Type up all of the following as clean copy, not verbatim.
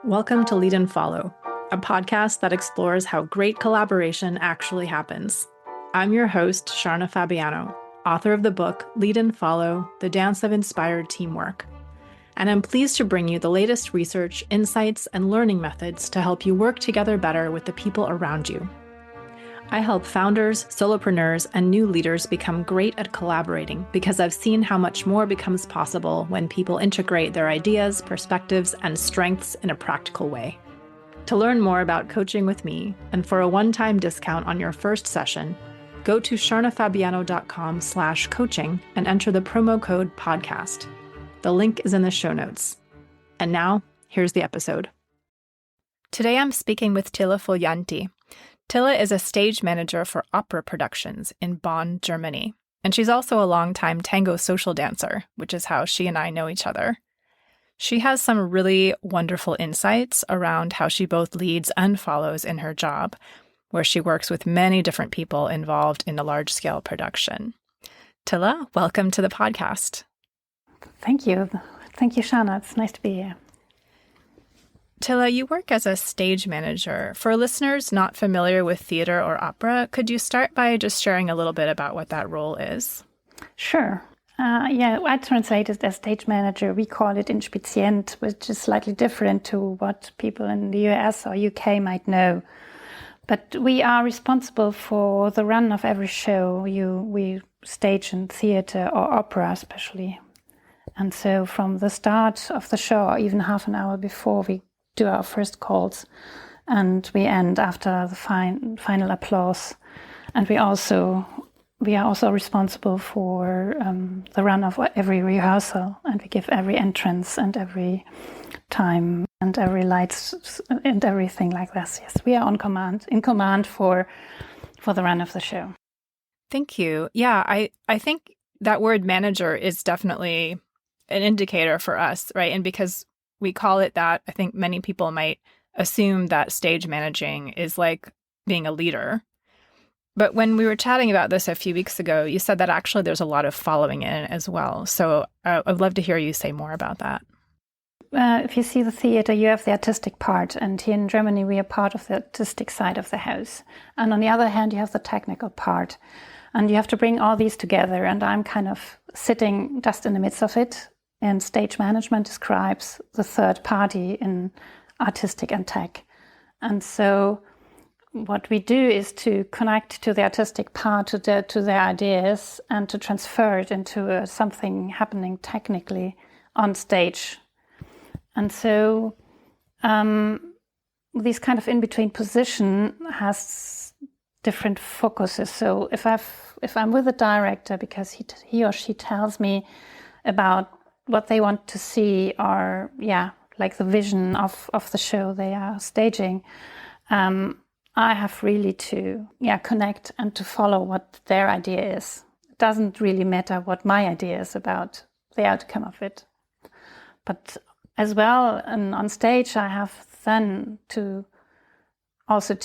Welcome to Lead and Follow, a podcast that explores how great collaboration actually happens. I'm your host, Sharna Fabiano, author of the book Lead and Follow, The Dance of Inspired Teamwork. And I'm pleased to bring you the latest research, insights, and learning methods to help you work together better with the people around you. I help founders, solopreneurs, and new leaders become great at collaborating because I've seen how much more becomes possible when people integrate their ideas, perspectives, and strengths in a practical way. To learn more about coaching with me and for a one-time discount on your first session, go to sharnafabiano.com/coaching and enter the promo code podcast. The link is in the show notes. And now, here's the episode. Today I'm speaking with Tilla Foljanty. Tilla is a stage manager for opera productions in Bonn, Germany, and she's also a longtime tango social dancer, which is how she and I know each other. She has some really wonderful insights around how she both leads and follows in her job, where she works with many different people involved in a large-scale production. Tilla, welcome to the podcast. Thank you. Thank you, Sharna. It's nice to be here. Tilla, you work as a stage manager. For listeners not familiar with theater or opera, could you start by just sharing a little bit about what that role is? Sure. I translate it as stage manager. We call it Inspizient, which is slightly different to what people in the US or UK might know. But we are responsible for the run of every show we stage in theater or opera especially. And so from the start of the show, or even half an hour before, we do our first calls, and we end after the final applause. And we are also responsible for the run of every rehearsal, and we give every entrance and every time and every lights and everything like this. Yes, we are in command for the run of the show. Thank you. Yeah, I think that word manager is definitely an indicator for us, right? And because we call it that, I think many people might assume that stage managing is like being a leader. But when we were chatting about this a few weeks ago, you said that actually there's a lot of following in it as well. So I'd love to hear you say more about that. If you see the theater, you have the artistic part. And here in Germany, we are part of the artistic side of the house. And on the other hand, you have the technical part. And you have to bring all these together. And I'm kind of sitting just in the midst of it. And stage management describes the third party in artistic and tech. And so what we do is to connect to the artistic part, to their ideas, and to transfer it into something happening technically on stage. And so this kind of in-between position has different focuses. So if I'm with a director because he or she tells me about what they want to see, or like the vision of the show they are staging, I have really to connect and to follow what their idea is. It doesn't really matter what my idea is about the outcome of it. But as well, and on stage, I have then to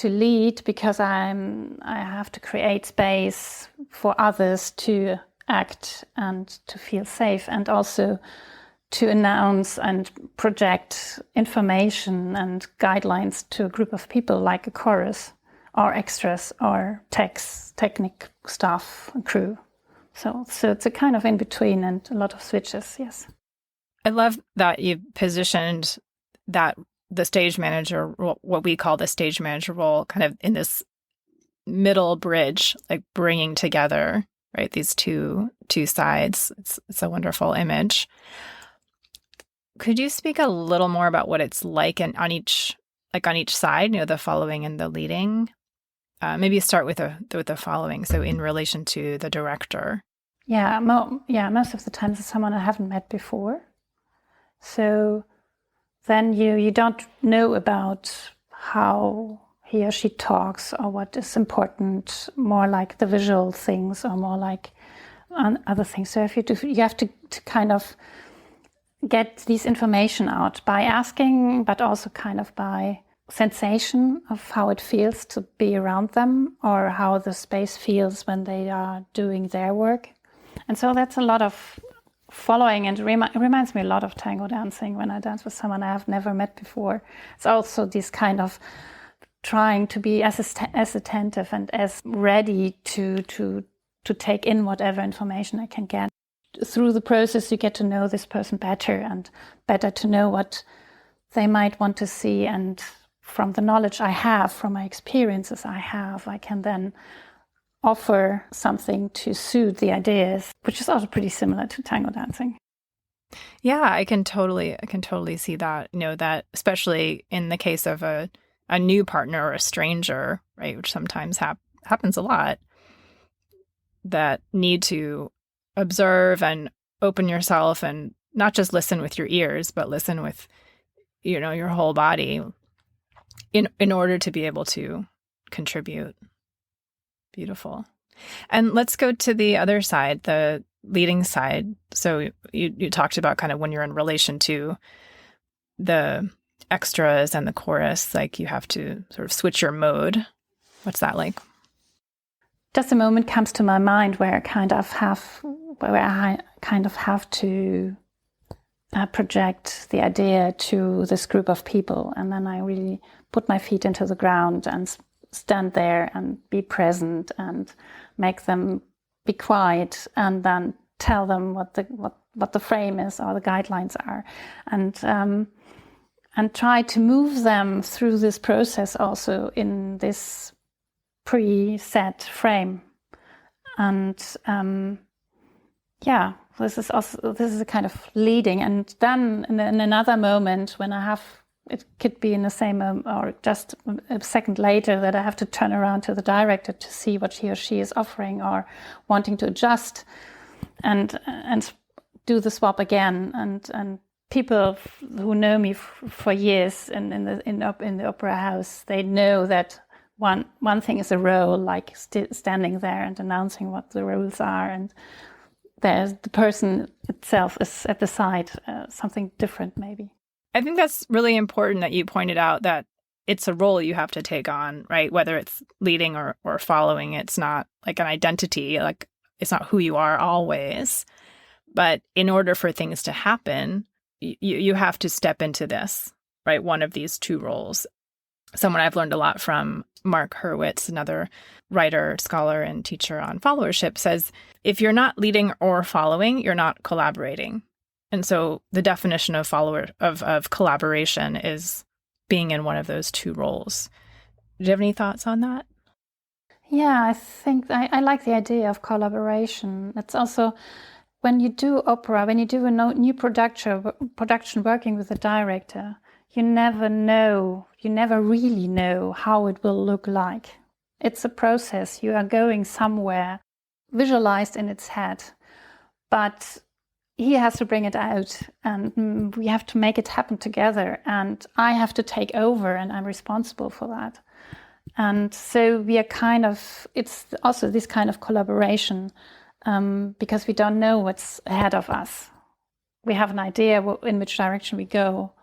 lead, because I have to create space for others to act and to feel safe, and also to announce and project information and guidelines to a group of people, like a chorus or extras or technic staff and crew. So it's a kind of in between and a lot of switches. Yes. I love that you positioned that the stage manager, what we call the stage manager role, kind of in this middle bridge, like bringing together, right, these two sides. It's a wonderful image. Could you speak a little more about what it's like on each side, the following and the leading? Maybe start with the following. So in relation to the director. Most of the times it's someone I haven't met before. So then you don't know about how he or she talks or what is important, more like the visual things or more like other things. So you have to kind of get this information out by asking, but also kind of by sensation of how it feels to be around them, or how the space feels when they are doing their work. And so that's a lot of following, and it reminds me a lot of tango dancing when I dance with someone I have never met before. It's also this kind of trying to be as attentive and as ready to take in whatever information I can get. Through the process, you get to know this person better and better to know what they might want to see. And from the knowledge I have, from my experiences I have, I can then offer something to suit the ideas, which is also pretty similar to tango dancing. Yeah, I can totally see that, that especially in the case of a new partner or a stranger, right, which sometimes happens a lot, that need to observe and open yourself and not just listen with your ears, but listen with, your whole body in order to be able to contribute. Beautiful. And let's go to the other side, the leading side. So you talked about kind of when you're in relation to the extras and the chorus, like you have to sort of switch your mode. What's that like? Just a moment comes to my mind where I kind of have to project the idea to this group of people, and then I really put my feet into the ground and stand there and be present and make them be quiet, and then tell them what the frame is or the guidelines are, and try to move them through this process also in this preset frame. And this is a kind of leading. And then in another moment when it could be in the same moment or just a second later, that I have to turn around to the director to see what he or she is offering or wanting to adjust, and do the swap again. And people who know me for years in the opera house, they know that one thing is a role, like standing there and announcing what the rules are, and there's the person itself is at the side, something different maybe. I think that's really important that you pointed out that it's a role you have to take on, right? Whether it's leading or following, it's not like an identity, like it's not who you are always. But in order for things to happen, you have to step into this, right? One of these two roles. Someone I've learned a lot from, Mark Hurwitz, another writer, scholar, and teacher on followership, says, if you're not leading or following, you're not collaborating. And so the definition of of collaboration is being in one of those two roles. Do you have any thoughts on that? Yeah, I think I like the idea of collaboration. It's also, when you do opera, when you do a new production working with a director, you never really know how it will look like. It's a process. You are going somewhere visualized in its head, but he has to bring it out, and we have to make it happen together, and I have to take over, and I'm responsible for that. And so it's also this kind of collaboration, because we don't know what's ahead of us. We have an idea in which direction we go,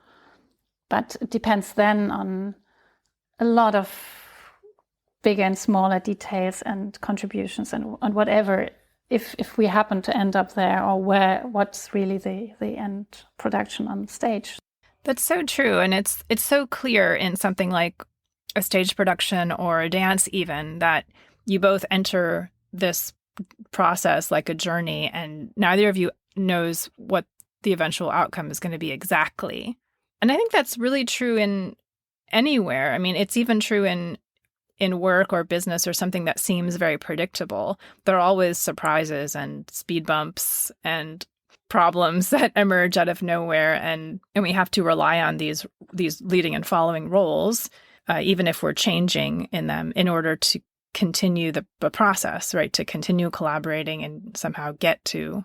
but it depends then on a lot of bigger and smaller details and contributions and whatever, if we happen to end up there, or what's really the end production on stage. That's so true. And it's so clear in something like a stage production or a dance even, that you both enter this process like a journey, and neither of you knows what the eventual outcome is going to be exactly. And I think that's really true in anywhere. I mean, it's even true in work or business or something that seems very predictable. There are always surprises and speed bumps and problems that emerge out of nowhere, and we have to rely on these leading and following roles, even if we're changing in them, in order to continue the process, right? To continue collaborating and somehow get to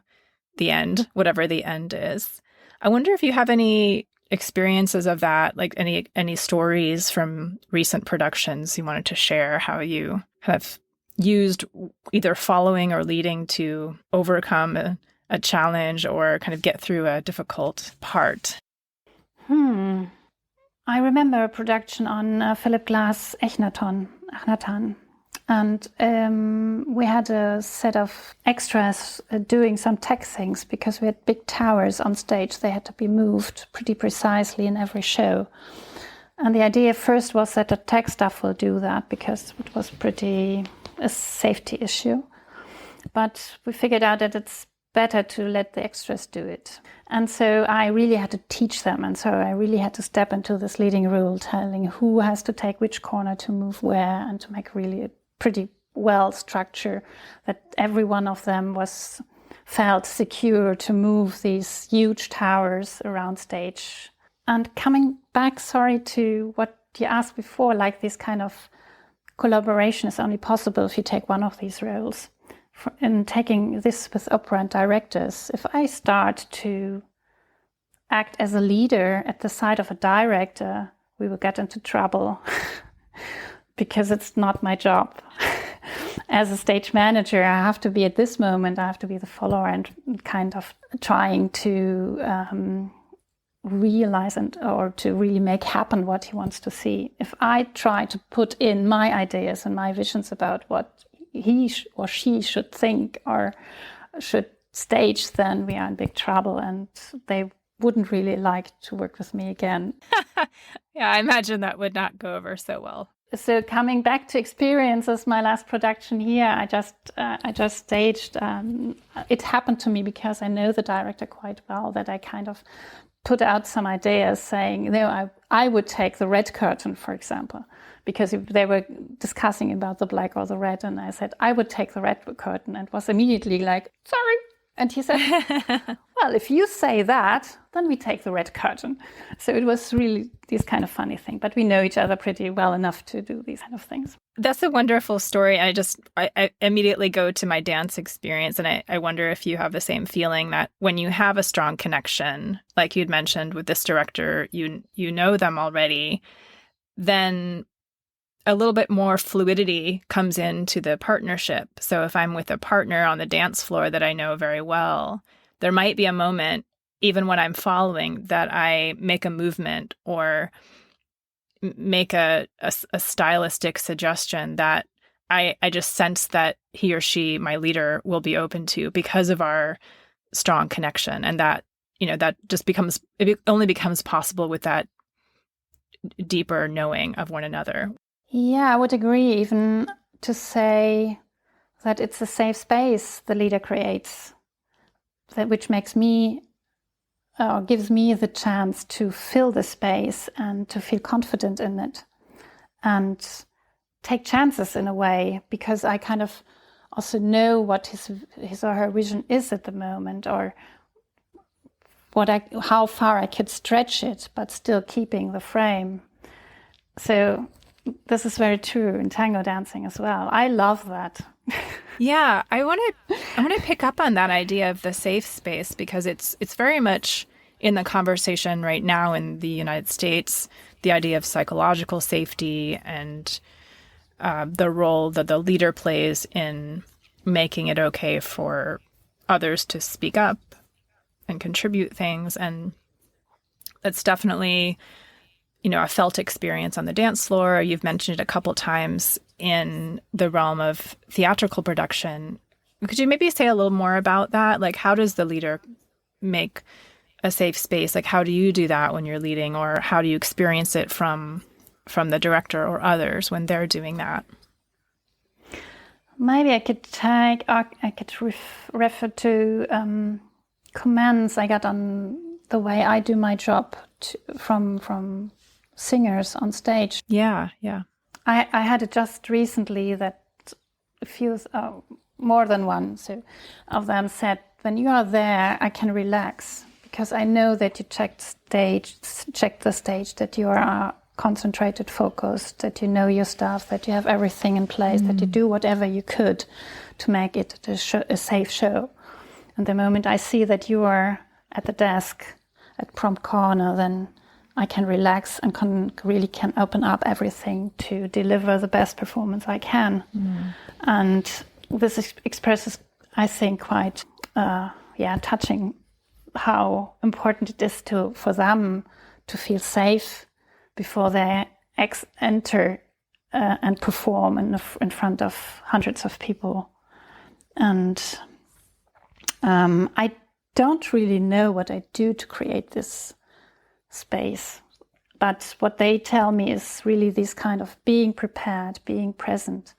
the end, whatever the end is. I wonder if you have any experiences of that, like any stories from recent productions you wanted to share, how you have used either following or leading to overcome a challenge or kind of get through a difficult part. I remember a production on Philip Glass' Echnatan. And we had a set of extras doing some tech things because we had big towers on stage. They had to be moved pretty precisely in every show. And the idea first was that the tech staff will do that because it was pretty a safety issue. But we figured out that it's better to let the extras do it. And so I really had to teach them. And so I really had to step into this leading role, telling who has to take which corner to move where, and to make really a pretty well structure that every one of them felt secure to move these huge towers around stage. And coming back, to what you asked before, like this kind of collaboration is only possible if you take one of these roles. In taking this with opera and directors, if I start to act as a leader at the side of a director, we will get into trouble because it's not my job. As a stage manager, I have to be at this moment, I have to be the follower and kind of trying to realize or to really make happen what he wants to see. If I try to put in my ideas and my visions about what he or she should think or should stage, then we are in big trouble and they wouldn't really like to work with me again. Yeah, I imagine that would not go over so well. So coming back to experiences, my last production here, I just staged. It happened to me because I know the director quite well, that I kind of put out some ideas saying, I would take the red curtain, for example, because they were discussing about the black or the red, and I said, I would take the red curtain, and was immediately like, sorry. And he said, well, if you say that, then we take the red curtain. So it was really this kind of funny thing, but we know each other pretty well enough to do these kind of things. That's a wonderful story. I immediately go to my dance experience, and I wonder if you have the same feeling that when you have a strong connection, like you'd mentioned with this director, you know them already, then a little bit more fluidity comes into the partnership. So if I'm with a partner on the dance floor that I know very well, there might be a moment, even when I'm following, that I make a movement or make a stylistic suggestion that I just sense that he or she, my leader, will be open to because of our strong connection. And that, that just it only becomes possible with that deeper knowing of one another. Yeah, I would agree, even to say that it's a safe space the leader creates, which makes me, gives me the chance to fill the space and to feel confident in it and take chances in a way, because I kind of also know what his or her vision is at the moment, or how far I could stretch it, but still keeping the frame. So this is very true in tango dancing as well. I love that. Yeah, I want to pick up on that idea of the safe space, because it's very much in the conversation right now in the United States, the idea of psychological safety and the role that the leader plays in making it okay for others to speak up and contribute things. And that's definitely a felt experience on the dance floor. You've mentioned it a couple times in the realm of theatrical production. Could you maybe say a little more about that? Like, how does the leader make a safe space? Like, how do you do that when you're leading, or how do you experience it from the director or others when they're doing that? Maybe I could refer to comments I got on the way I do my job from singers on stage. Yeah. I had it just recently that a few, more than one of them said, when you are there, I can relax because I know that you check the stage, that you are concentrated, focused, that you know your stuff, that you have everything in place, that you do whatever you could to make it a safe show. And the moment I see that you are at the desk at prompt corner, then I can relax and can open up everything to deliver the best performance I can. And this expresses, I think, quite touching how important it is for them to feel safe before they enter and perform in front of hundreds of people. And I don't really know what I do to create this space. But what they tell me is really this kind of being prepared, being present,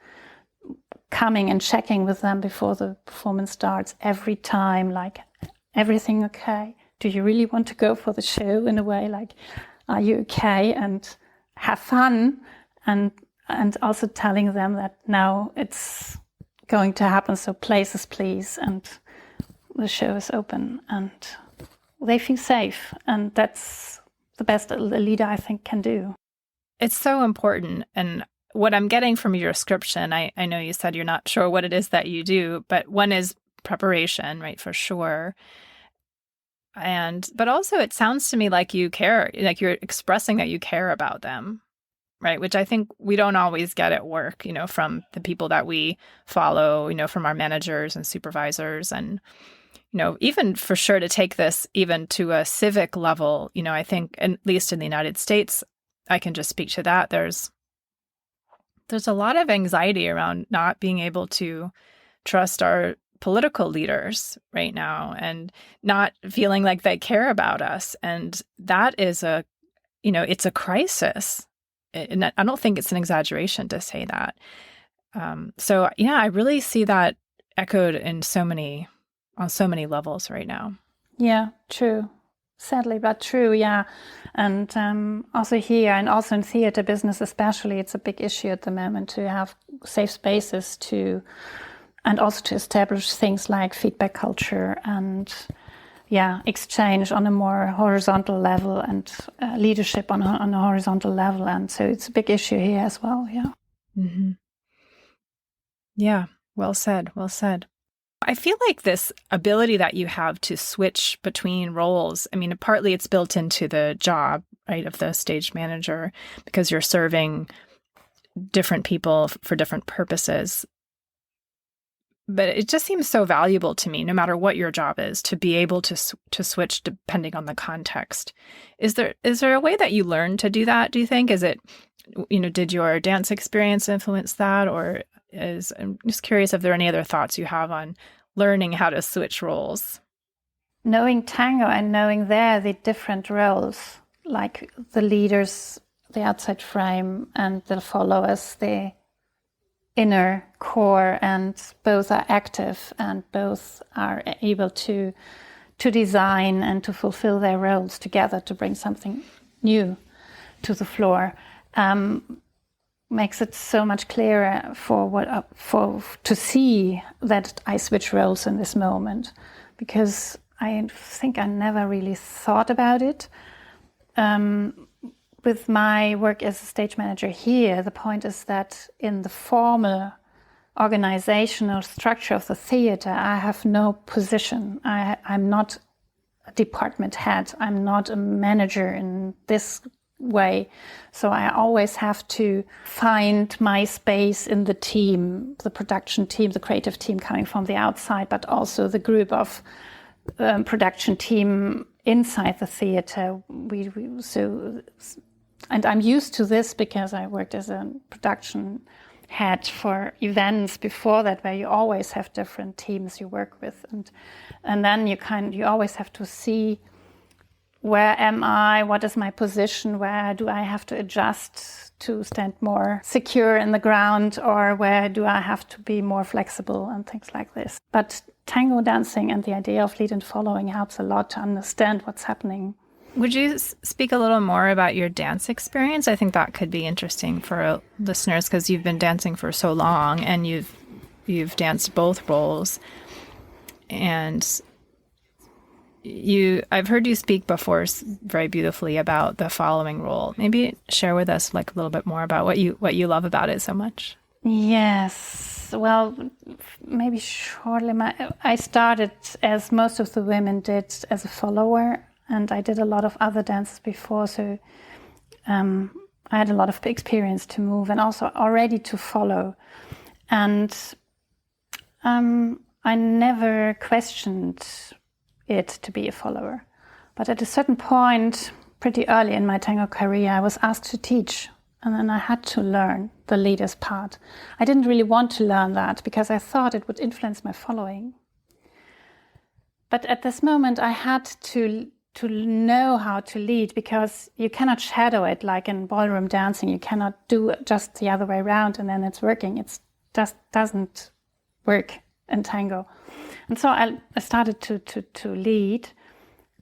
coming and checking with them before the performance starts every time, like, everything okay? Do you really want to go for the show, in a way, like, are you okay? And have fun, and also telling them that now it's going to happen, so places please, and the show is open, and they feel safe, and that's the best a leader, I think, can do. It's so important. And what I'm getting from your description, I know you said you're not sure what it is that you do, but one is preparation, right, for sure. But also it sounds to me like you care, like you're expressing that you care about them, right? Which I think we don't always get at work, from the people that we follow, from our managers and supervisors. And, even for sure to take this even to a civic level, I think, at least in the United States, I can just speak to that. There's a lot of anxiety around not being able to trust our political leaders right now and not feeling like they care about us. And that is it's a crisis. And I don't think it's an exaggeration to say that. So yeah, I really see that echoed on so many levels right now. Yeah, true. Sadly, but true, yeah. And also here, and also in theater business especially, it's a big issue at the moment to have safe spaces and also to establish things like feedback culture and, exchange on a more horizontal level, and leadership on a horizontal level. And so it's a big issue here as well, yeah. Mm-hmm. Yeah, well said, well said. I feel like this ability that you have to switch between roles, I mean, partly it's built into the job, right, of the stage manager, because you're serving different people for different purposes. But it just seems so valuable to me, no matter what your job is, to be able to switch depending on the context. Is there a way that you learn to do that, do you think? Is it, did your dance experience influence that? Or I'm just curious if there are any other thoughts you have on learning how to switch roles. Knowing tango and knowing the different roles, like the leaders, the outside frame, and the followers, the inner core, and both are active and both are able to design and to fulfill their roles together to bring something new to the floor. Makes it so much clearer to see that I switch roles in this moment, because I think I never really thought about it. With my work as a stage manager here, the point is that in the formal organizational structure of the theater, I have no position. I'm not a department head. I'm not a manager in this way. So I always have to find my space in the team, the production team, the creative team coming from the outside, but also the group of production team inside the theater. And I'm used to this because I worked as a production head for events before that, where you always have different teams you work with, and then you always have to see, where am I? What is my position? Where do I have to adjust to stand more secure in the ground, or where do I have to be more flexible, and things like this. But tango dancing and the idea of lead and following helps a lot to understand what's happening. Would you speak a little more about your dance experience? I think that could be interesting for listeners, because you've been dancing for so long and you've danced both roles. And I've heard you speak before very beautifully about the following role. Maybe share with us a little bit more about what you love about it so much. Yes. Well, maybe shortly. I started, as most of the women did, as a follower. And I did a lot of other dances before, so I had a lot of experience to move and also already to follow. And I never questioned it to be a follower. But at a certain point, pretty early in my tango career, I was asked to teach And then I had to learn the leader's part. I didn't really want to learn that because I thought it would influence my following. But at this moment, I had to know how to lead, because you cannot shadow it like in ballroom dancing. You cannot do just the other way around and then it's working. It just doesn't work in tango. And so I started to lead.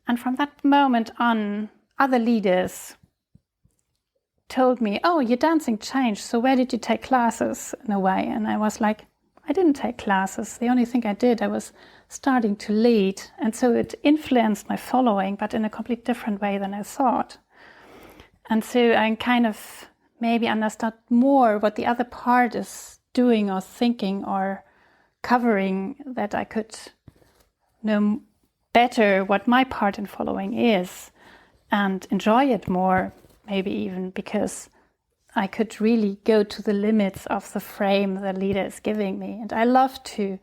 And from that moment on, other leaders told me, oh, your dancing changed, so where did you take classes, in a way? And I was like, I didn't take classes. The only thing I did, I was starting to lead. And so it influenced my following, but in a completely different way than I thought. And so I kind of maybe understood more what the other part is doing or thinking or covering, that I could know better what my part in following is and enjoy it more, maybe even because I could really go to the limits of the frame the leader is giving me. And I love to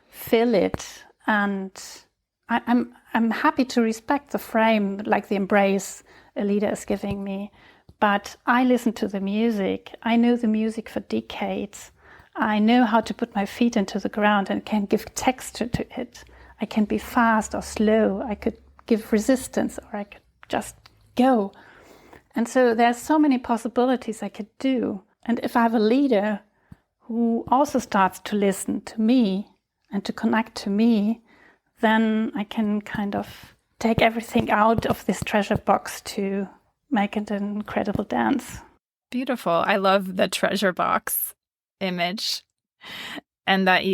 fill it, and I'm happy to respect the frame, like the embrace a leader is giving me. But I listen to the music. I know the music for decades. I know how to put my feet into the ground and can give texture to it. I can be fast or slow. I could give resistance, or I could just go. And so there's so many possibilities I could do. And if I have a leader who also starts to listen to me and to connect to me, then I can kind of take everything out of this treasure box to make it an incredible dance. Beautiful. I love the treasure box image, and that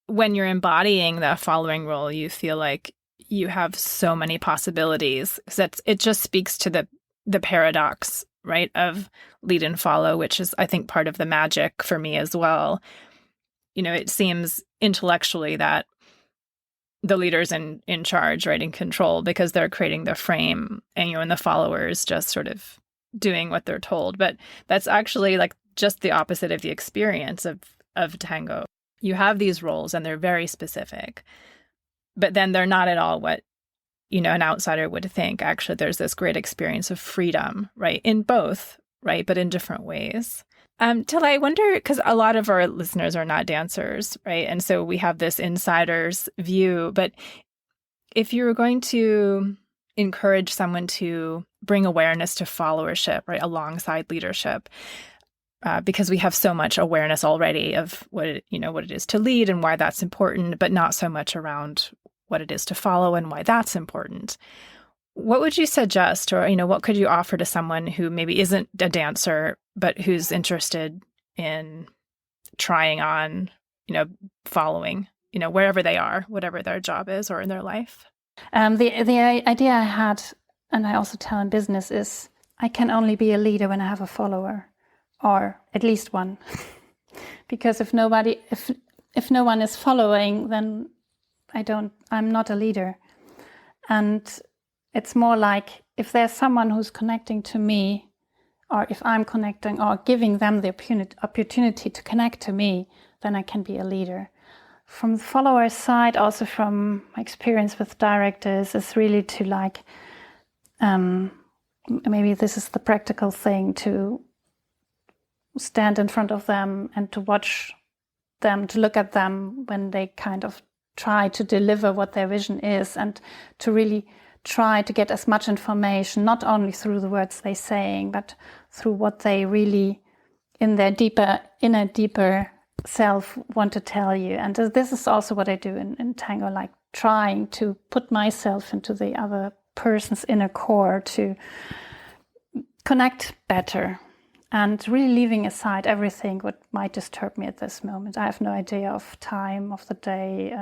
when you're embodying the following role, you feel like you have so many possibilities. It just speaks to the paradox, right, of lead and follow, which is, I think, part of the magic for me as well. It seems intellectually that the leader's in charge, right, in control, because they're creating the frame, and the followers just sort of doing what they're told. But that's actually like just the opposite of the experience of tango. You have these roles and they're very specific, but then they're not at all what an outsider would think. Actually, there's this great experience of freedom, right, in both, right, but in different ways. Tilla, I wonder, because a lot of our listeners are not dancers, right, and so we have this insider's view, but if you were going to encourage someone to bring awareness to followership, right, alongside leadership, because we have so much awareness already of what it is to lead and why that's important, but not so much around what it is to follow and why that's important. What would you suggest, or what could you offer to someone who maybe isn't a dancer but who's interested in trying on, following, wherever they are, whatever their job is or in their life? The idea I had, and I also tell in business, is I can only be a leader when I have a follower, or at least one. Because if no one is following, then I'm not a leader. And it's more like if there's someone who's connecting to me, or if I'm connecting or giving them the opportunity to connect to me, then I can be a leader. From the follower side, also from my experience with directors, is really to maybe this is the practical thing, to stand in front of them and to watch them, to look at them when they kind of try to deliver what their vision is, and to really try to get as much information, not only through the words they're saying, but through what they really in their deeper self want to tell you. And this is also what I do in tango, like trying to put myself into the other person's inner core to connect better, and really leaving aside everything what might disturb me at this moment. I have no idea of time of the day,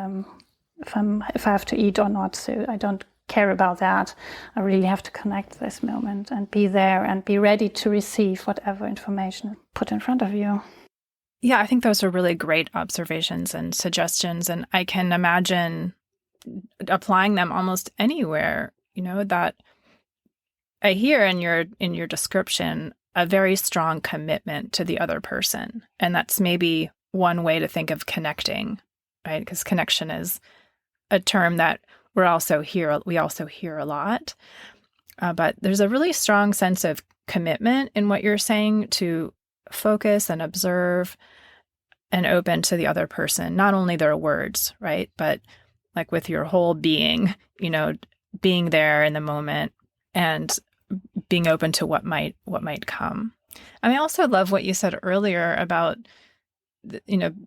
if I have to eat or not, so I don't care about that. I really have to connect this moment and be there and be ready to receive whatever information put in front of you. Yeah, I think those are really great observations and suggestions, and I can imagine applying them almost anywhere. That I hear in your description a very strong commitment to the other person, and that's maybe one way to think of connecting, right? Because connection is a term that we also hear a lot, but there's a really strong sense of commitment in what you're saying to focus and observe and open to the other person, not only their words, right? But like with your whole being, being there in the moment and being open to what might come. And I also love what you said earlier about,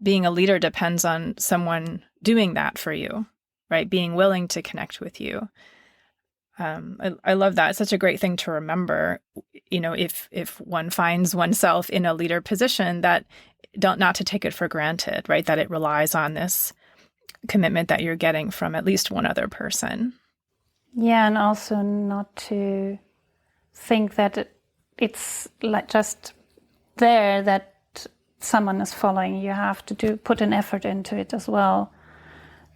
being a leader depends on someone doing that for you, right? Being willing to connect with you. I love that. It's such a great thing to remember, if one finds oneself in a leader position, that not to take it for granted, right? That it relies on this commitment that you're getting from at least one other person. Yeah, and also not to think that it's like just there that someone is following. You have to put an effort into it as well,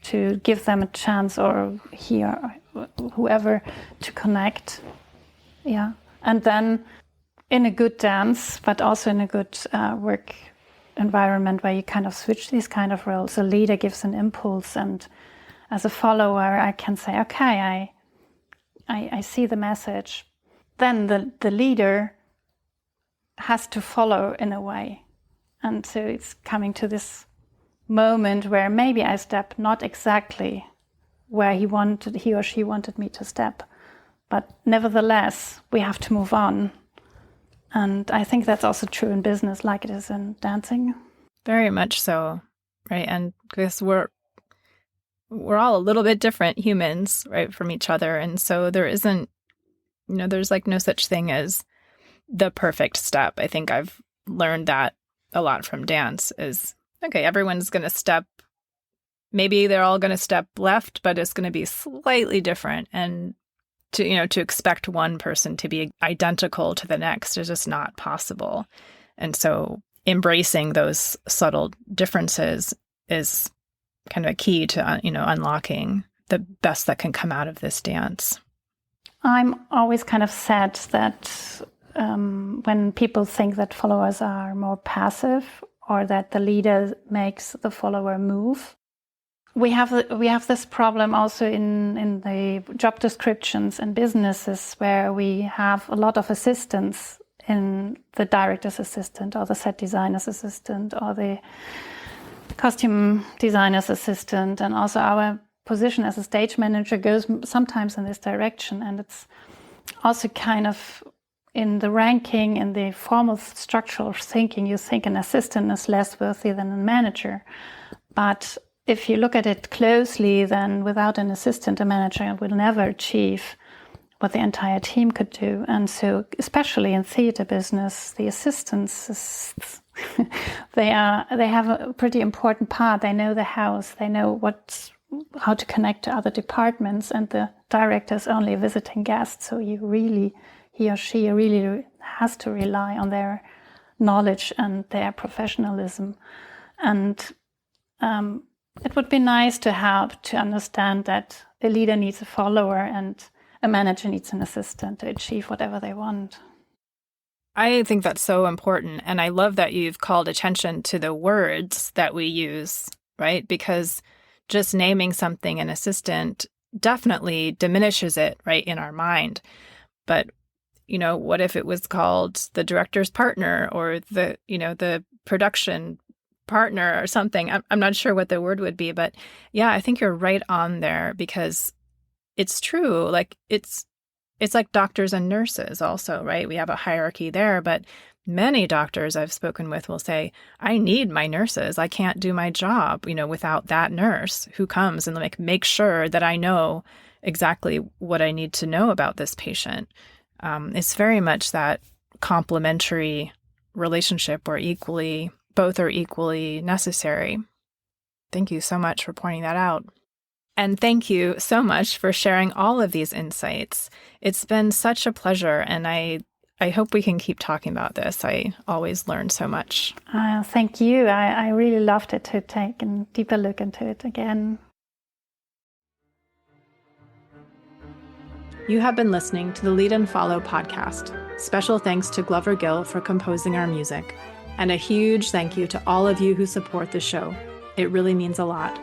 to give them a chance, or whoever, to connect. Yeah. And then in a good dance, but also in a good work environment where you kind of switch these kind of roles, a leader gives an impulse, and as a follower I can say, okay, I see the message. Then the leader has to follow in a way. And so it's coming to this moment where maybe I step not exactly where he or she wanted me to step, but nevertheless we have to move on. And I think that's also true in business, like it is in dancing. Very much so, right? And because we're all a little bit different humans, right, from each other, and so there isn't, there's like no such thing as the perfect step. I think I've learned that a lot from dance. Is okay, everyone's going to step. Maybe they're all going to step left, but it's going to be slightly different. And to expect one person to be identical to the next is just not possible. And so embracing those subtle differences is kind of a key to, unlocking the best that can come out of this dance. I'm always kind of sad that when people think that followers are more passive, or that the leader makes the follower move. We have this problem also in the job descriptions in businesses, where we have a lot of assistants in the director's assistant, or the set designer's assistant, or the costume designer's assistant, and also our position as a stage manager goes sometimes in this direction. And it's also kind of in the ranking, in the formal structural thinking, you think an assistant is less worthy than a manager. But if you look at it closely, then without an assistant, a manager will never achieve what the entire team could do. And so, especially in theater business, the assistants, they have a pretty important part. They know the house, they know how to connect to other departments, and the director is only a visiting guest. So he or she really has to rely on their knowledge and their professionalism. And it would be nice to understand that a leader needs a follower and a manager needs an assistant to achieve whatever they want. I think that's so important. And I love that you've called attention to the words that we use, right? Because just naming something an assistant definitely diminishes it, right, in our mind. But, what if it was called the director's partner, or the production partner or something? I'm not sure what the word would be, but yeah, I think you're right on there, because it's true. Like it's like doctors and nurses also, right? We have a hierarchy there, but many doctors I've spoken with will say, I need my nurses. I can't do my job, without that nurse who comes and make sure that I know exactly what I need to know about this patient. It's very much that complementary relationship where both are equally necessary. Thank you so much for pointing that out. And thank you so much for sharing all of these insights. It's been such a pleasure, and I hope we can keep talking about this. I always learn so much. Thank you. I really loved it to take a deeper look into it again. You have been listening to the Lead and Follow podcast. Special thanks to Glover Gill for composing our music, and a huge thank you to all of you who support the show. It really means a lot.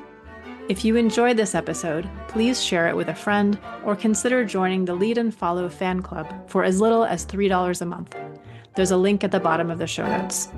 If you enjoyed this episode, please share it with a friend or consider joining the Lead and Follow fan club for as little as $3 a month. There's a link at the bottom of the show notes.